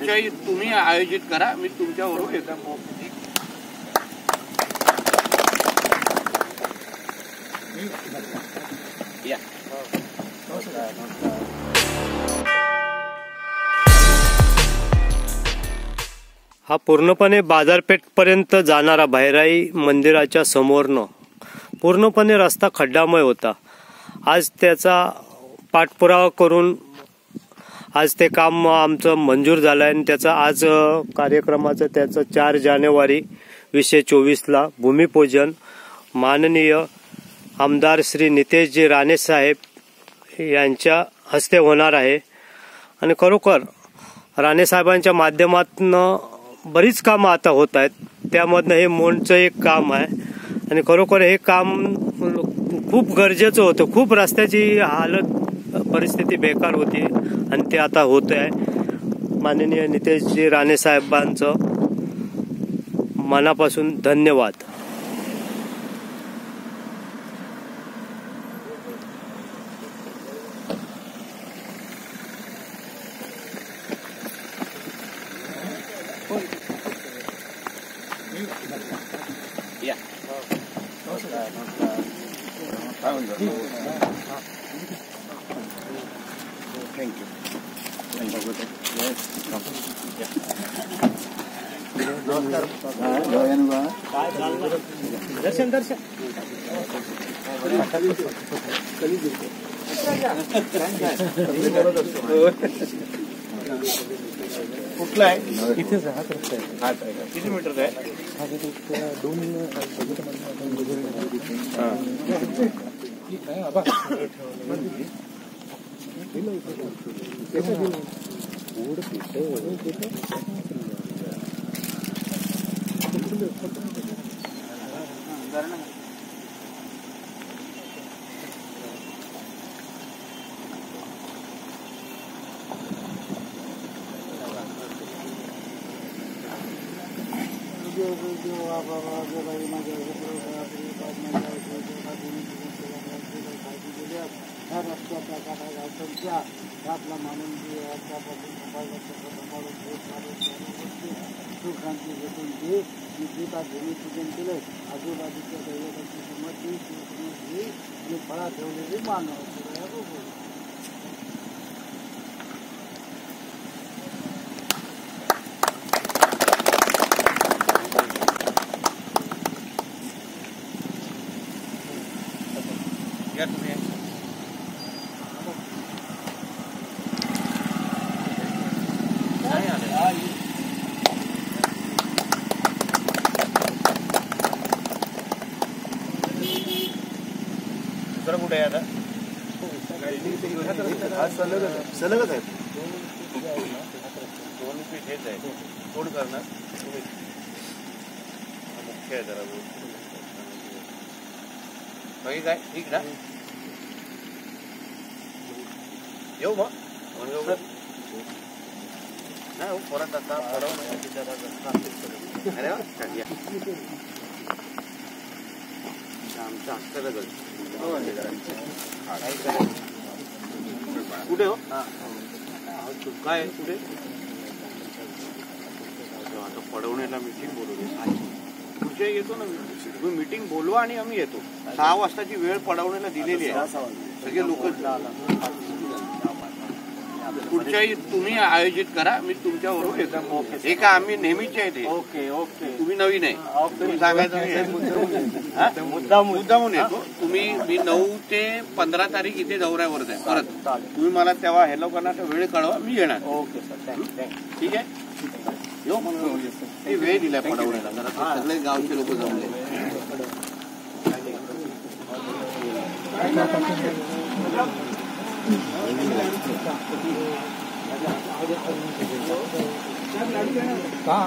पुढच्याही तुम्ही आयोजित करा, मी तुमच्याबरोबर येतो. या हा पूर्णपणे बाजारपेठपर्यंत जाणारा भैराई मंदिराच्या समोरनं पूर्णपणे रस्ता खड्डामय होता. आज त्याचा पाठपुरावा करून आज ते काम आमचं मंजूर झालं आहे आणि त्याचा आज कार्यक्रमाचं त्याचं 4 जानेवारी 2024ला भूमिपूजन माननीय आमदार श्री नितेशजी राणे साहेब यांच्या हस्ते होणार आहे. आणि खरोखर राणे साहेबांच्या माध्यमातून बरीच कामं आता होत आहेत. त्यामधनं हे मोंडचं एक काम आहे आणि खरोखर हे काम खूप गरजेचं होतं. खूप रस्त्याची हालत परिस्थिती बेकार होती आणि ते आता होत आहे. माननीय नितेशजी राणे साहेबांचं मनापासून धन्यवाद. या थँक्यू. दर्शन दर्शन कुठला आहे? इथेच हाच रस्ता आहे. किती मीटर आहे? आपला मानून सुखांती भेटून दे. विद्युता भूमिपूजन केलं. आजूबाजूच्या दैवताची समर्पी शिवसमर्पी फळा ठेवलेली मानव या तुम्ही दुसरा कुठे आहे आता? सलगच आहे. 2 फीट हेच आहे. कोण करणार? मुख्य आहे जरा बाकी काय ठीक ना? येऊ मग नाही हो परत आता अरे आमचं हक्काचं गल कुठे हो काय कुठे आता पडवण्याला मीटिंग बोलवली. पुढच्या येतो ना तुम्ही मीटिंग बोलवा आणि आम्ही येतो. 6 वाजताची वेळ पडवण्याला दिलेली आहे. सगळे लोक पुढच्याही तुम्ही आयोजित करा, मी तुमच्याबरोबर येतो. हे का आम्ही नेहमीचे आहे ते. Okay okay. तुम्ही नवीन आहे. तुम्ही सांगायचं मुद्दामून येतो. तुम्ही मी 9 ते 15 तारीख इथे दौऱ्यावर आहे. परत तुम्ही मला तेव्हा हॅलो करणार वेळ कळवा, मी येणार. ओके सर ठीक आहे. येऊ म्हणून वेळ दिलाय पडवण्याला. जरा सगळे गावचे लोक जमले. हा